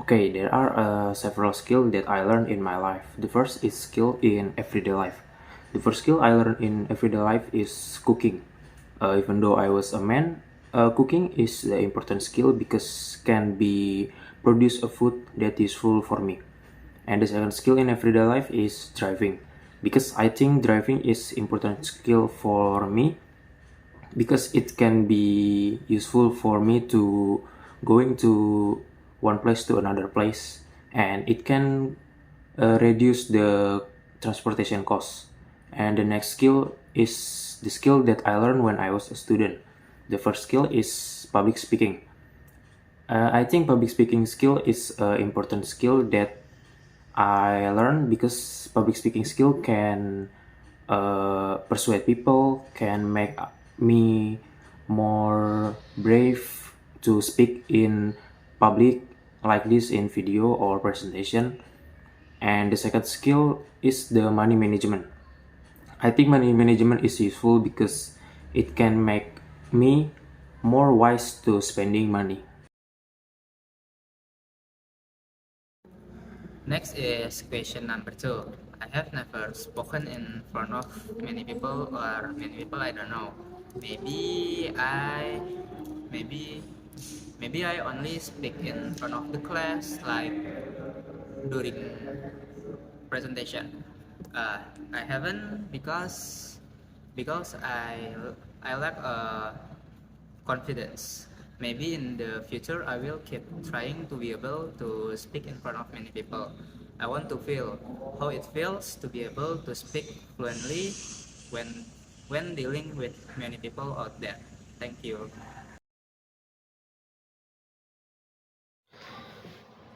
Okay, there are several skills that I learned in my life. The first is skill in everyday life. The first skill I learned in everyday life is cooking. Even though I was a man, cooking is the important skill because can be produce a food that is full for me. And the second skill in everyday life is driving, because I think driving is important skill for me because it can be useful for me to going to one place to another place, and it can reduce the transportation costs. And the next skill is the skill that I learned when I was a student. The first skill is public speaking. I think public speaking skill is an important skill that I learned because public speaking skill can persuade people, can make me more brave to speak in public like this in video or presentation. And the second skill is the money management. I think money management is useful because it can make me more wise to spending money. Next is question number 2. I have never spoken in front of many people or many people I don't know. Maybe I maybe maybe I only speak in front of the class like during presentation. I haven't because I lack confidence. Maybe in the future I will keep trying to be able to speak in front of many people. I want to feel how it feels to be able to speak fluently when dealing with many people out there. Thank you.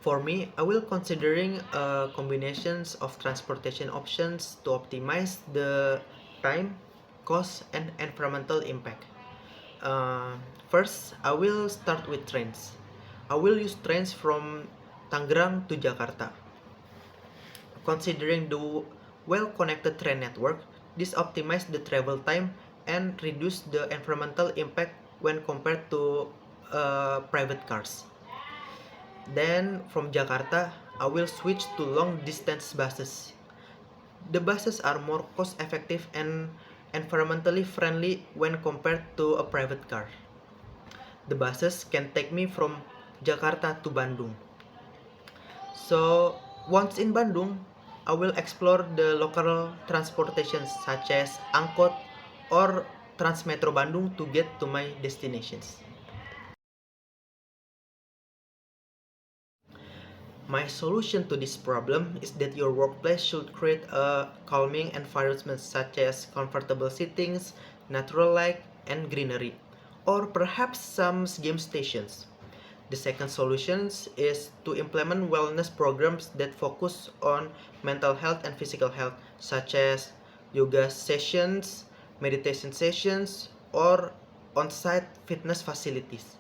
For me, I will considering combinations of transportation options to optimize the time, cost, and environmental impact. Uh, First, I will start with trains. I will use trains from Tangerang to Jakarta. Considering the well-connected train network, this optimizes the travel time and reduce the environmental impact when compared to private cars. Then from Jakarta, I will switch to long distance buses. The buses are more cost effective and environmentally friendly when compared to a private car. The buses can take me from Jakarta to Bandung. So once in Bandung, I will explore the local transportations such as Angkot or Transmetro Bandung to get to my destinations. My solution to this problem is that your workplace should create a calming environment such as comfortable sittings, natural light, and greenery, or perhaps some game stations. The second solution is to implement wellness programs that focus on mental health and physical health, such as yoga sessions, meditation sessions, or on-site fitness facilities.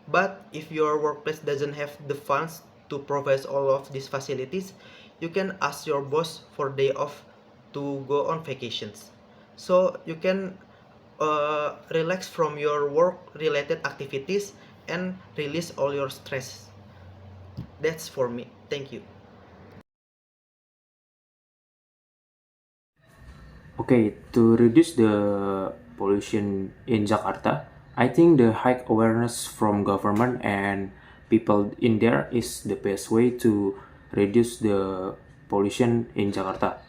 But if your workplace doesn't have the funds to provide all of these facilities, you can ask your boss for day off to go on vacations. So you can relax from your work related activities and release all your stress. That's for me. Thank you. Okay, to reduce the pollution in Jakarta, I think the high awareness from government and people in there is the best way to reduce the pollution in Jakarta.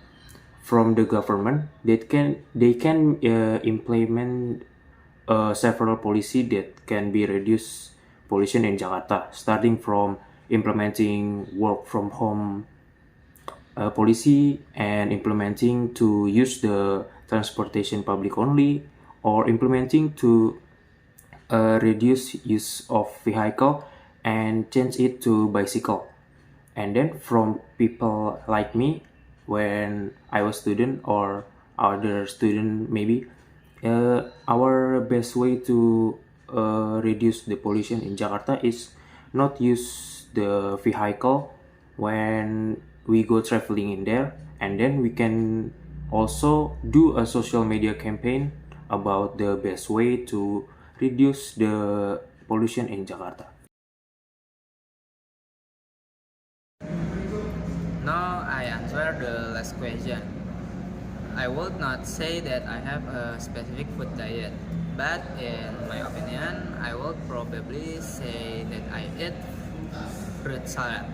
From the government, they can implement several policy that can be reduce pollution in Jakarta, starting from implementing work from home policy and implementing to use the transportation public only, or implementing to reduce use of vehicle and change it to bicycle. And then from people like me, when I was student or other student maybe, our best way to reduce the pollution in Jakarta is not use the vehicle when we go traveling in there. And then we can also do a social media campaign about the best way to reduce the pollution in Jakarta. question. I would not say that I have a specific food diet, but in my opinion, I would probably say that I eat fruit salad.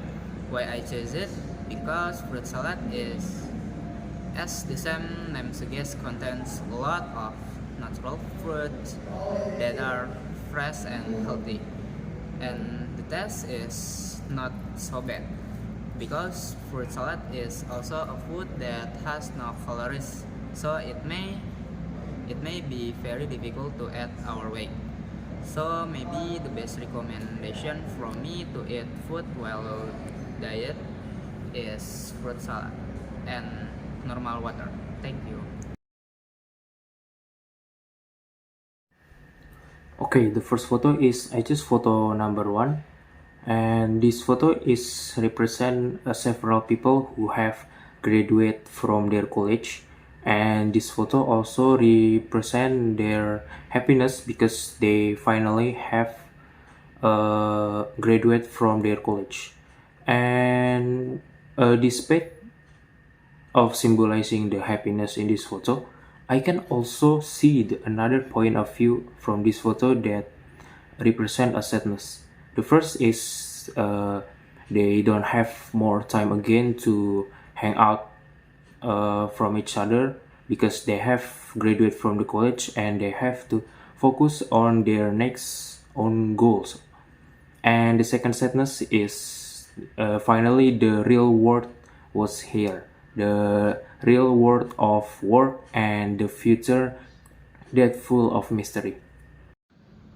Why I choose it? Because fruit salad is, as the same name suggests, contains a lot of natural fruits that are fresh and healthy, and the taste is not so bad because fruit salad is also a food that has no calories, so it may be very difficult to add our weight. So maybe the best recommendation from me to eat food while diet is fruit salad and normal water. Thank you. Okay, the first photo is I choose photo number 1, and this photo is represent several people who have graduated from their college, and this photo also represent their happiness because they finally have graduate from their college. And despite of symbolizing the happiness in this photo, I can also see another point of view from this photo that represent a sadness. The first is they don't have more time again to hang out from each other because they have graduated from the college and they have to focus on their next own goals. And the second sadness is finally the real world was here. The real world of work and the future that full of mystery.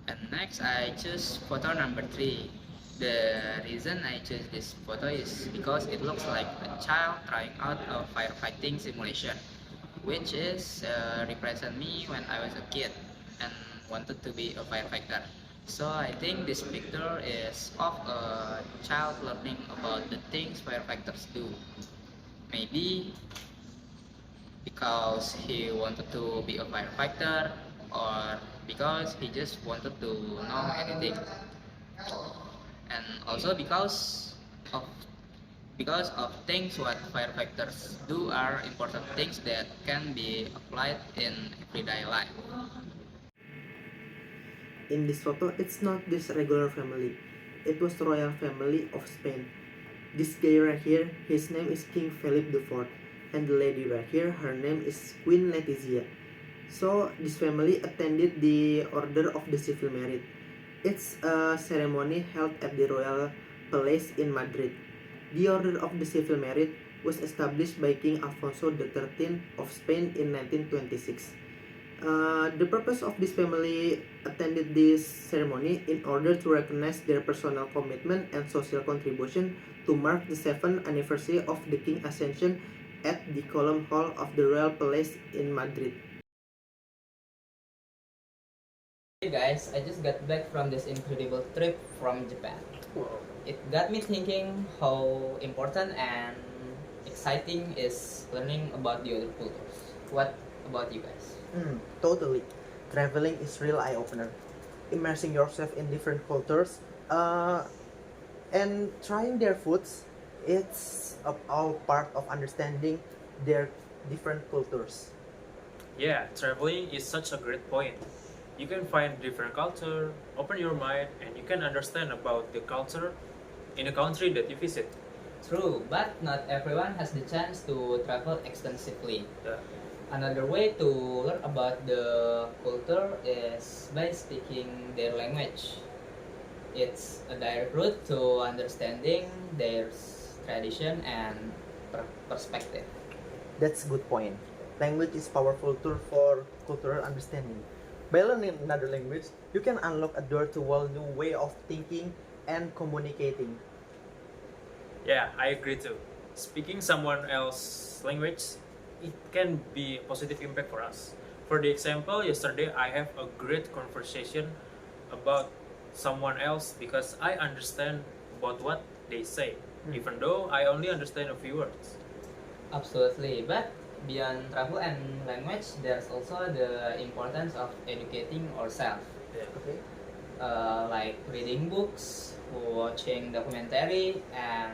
And next, I choose photo number 3. The reason I choose this photo is because it looks like a child trying out a firefighting simulation, which is represent me when I was a kid and wanted to be a firefighter. So I think this picture is of a child learning about the things firefighters do. Maybe because he wanted to be a firefighter, or because he just wanted to know anything, and also of because of things what firefighters do are important things that can be applied in everyday life. In this photo, it's not this regular family. It was the royal family of Spain. This guy right here, his name is King Philip IV, and the lady right here, her name is Queen Letizia. So this family attended the Order of the Civil Merit. It's a ceremony held at the Royal Palace in Madrid. The Order of the Civil Merit was established by King Alfonso XIII of Spain in 1926. The purpose of this family attended this ceremony in order to recognize their personal commitment and social contribution to mark the 7th anniversary of the King's Ascension at the Column Hall of the Royal Palace in Madrid. Hey guys, I just got back from this incredible trip from Japan. It got me thinking how important and exciting is learning about the other cultures. What about you guys? Totally. Traveling is real eye-opener. Immersing yourself in different cultures and trying their foods, it's all part of understanding their different cultures. Yeah, traveling is such a great point. You can find different culture, open your mind, and you can understand about the culture in the country that you visit. True, but not everyone has the chance to travel extensively. Yeah. Another way to learn about the culture is by speaking their language. It's a direct route to understanding their tradition and perspective. That's a good point. Language is powerful tool for cultural understanding. By learning another language, you can unlock a door to a new way of thinking and communicating. Yeah, I agree too. Speaking someone else's language, it can be a positive impact for us. For the example, yesterday I have a great conversation about someone else because I understand about what they say, even though I only understand a few words. Absolutely, but beyond travel and language, there's also the importance of educating ourselves, Yeah. Okay. like reading books, watching documentary, and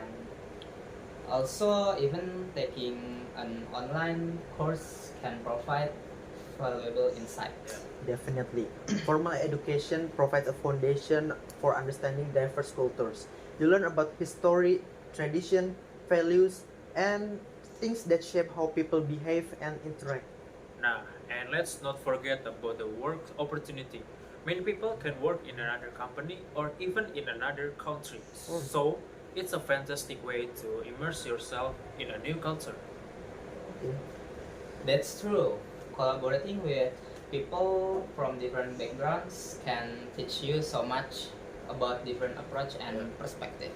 also even taking an online course can provide valuable insights. Definitely. Formal education provides a foundation for understanding diverse cultures. You learn about history, tradition, values, and things that shape how people behave and interact. Nah, and let's not forget about the work opportunity. Many people can work in another company or even in another country. So it's a fantastic way to immerse yourself in a new culture. Okay. That's true. Collaborating with people from different backgrounds can teach you so much about different approach and perspective.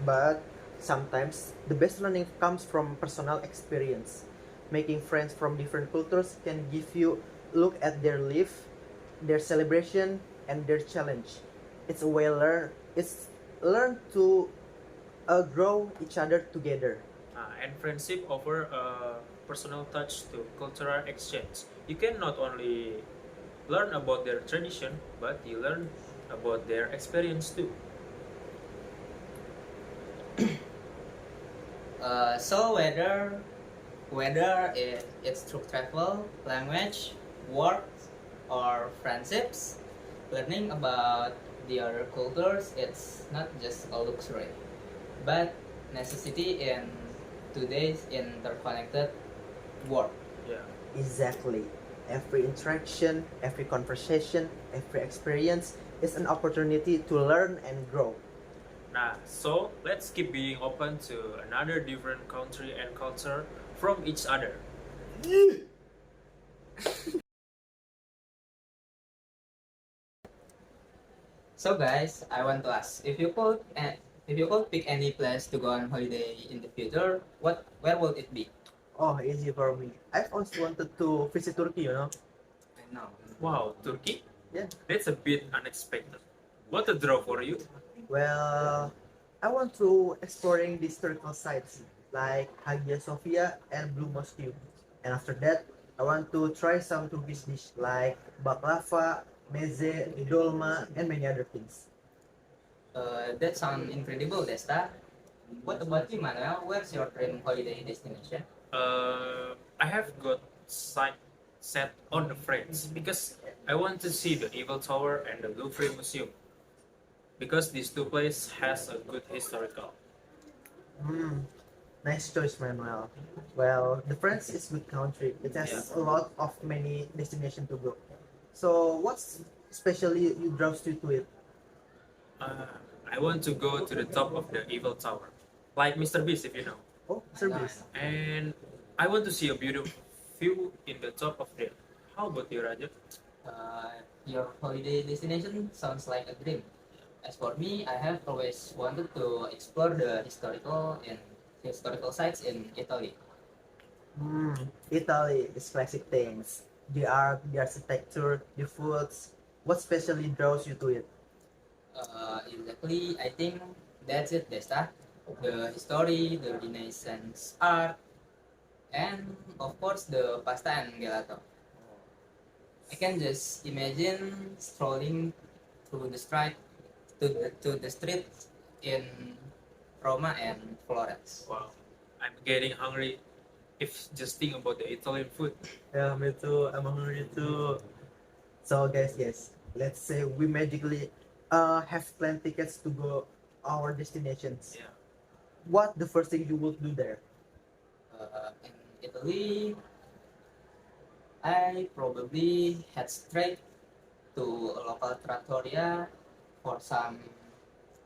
But sometimes the best learning comes from personal experience. Making friends from different cultures can give you look at their life, their celebration, and their challenge. It's a way learn. It's learn to grow each other together. And friendship offer a personal touch to cultural exchange. You can not only learn about their tradition, but you learn about their experience too. So whether it's through travel, language, work, or friendships, learning about the other cultures it's not just a luxury, but necessity in today's interconnected world. Yeah. Exactly. Every interaction, every conversation, every experience is an opportunity to learn and grow. Nah, so let's keep being open to another different country and culture from each other. So guys, I want to ask if you could pick any place to go on holiday in the future, where would it be? Oh, easy for me. I've always wanted to visit Turkey, you know. I know. Wow, Turkey? Yeah. That's a bit unexpected. What a draw for you. Well, I want to exploring the historical sites like Hagia Sophia and Blue Mosque. And after that, I want to try some Turkish dish like baklava, meze, dolma, and many other things. That sounds incredible, Desta. What about you, Manuel? Where's your dream holiday destination? I have got sight set on the France because I want to see the Eiffel Tower and the Louvre Museum because these two places has a good historical. Hmm, nice choice, Manuel. Well, the France is good country. It has a lot of many destinations to go. So, what's especially you draws you to it? Uh, I want to go to the top of the Eiffel Tower, like Mr. Beast, if you know. Oh, service. And I want to see a beautiful view in the top of there. How about you, Raja? Your holiday destination sounds like a dream. As for me, I have always wanted to explore the historical sites in Italy. Hmm, Italy is classic things. The art, the architecture, the foods. What specially draws you to it? Exactly, I think that's it, Desta. The history, the Renaissance art, and of course the pasta and gelato. I can just imagine strolling through the street to the streets in Roma and Florence. Wow, I'm getting hungry if just think about the Italian food. Yeah, me too. I'm hungry too. So, guys, yes, let's say we magically have planned tickets to go our destinations. Yeah. What the first thing you would do there? In Italy, I probably head straight to a local trattoria for some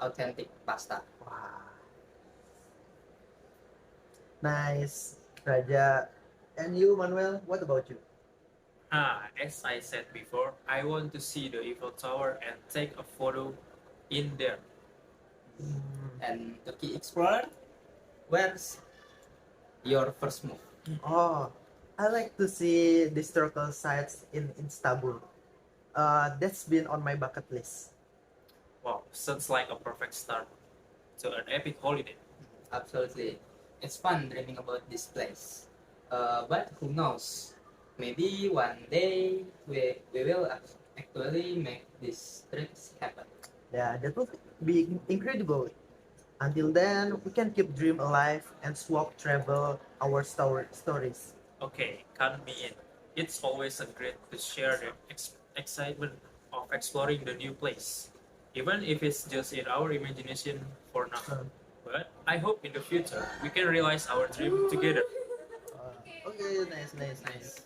authentic pasta. Wow, nice, Raja. And you, Manuel, what about you? As I said before, I want to see the Eiffel Tower and take a photo in there. And Turkey Explorer, where's your first move? Oh, I like to see the historical sites in Istanbul. That's been on my bucket list. Wow, sounds like a perfect start to an epic holiday. Absolutely. It's fun dreaming about this place. But who knows? Maybe one day we will actually make these trips happen. Yeah, that would be incredible. Until then, we can keep dream alive and swap travel our stories. Okay, count me in. It's always a great to share the excitement of exploring the new place, even if it's just in our imagination for now. Uh, But I hope in the future we can realize our dream together. okay, nice. Nice.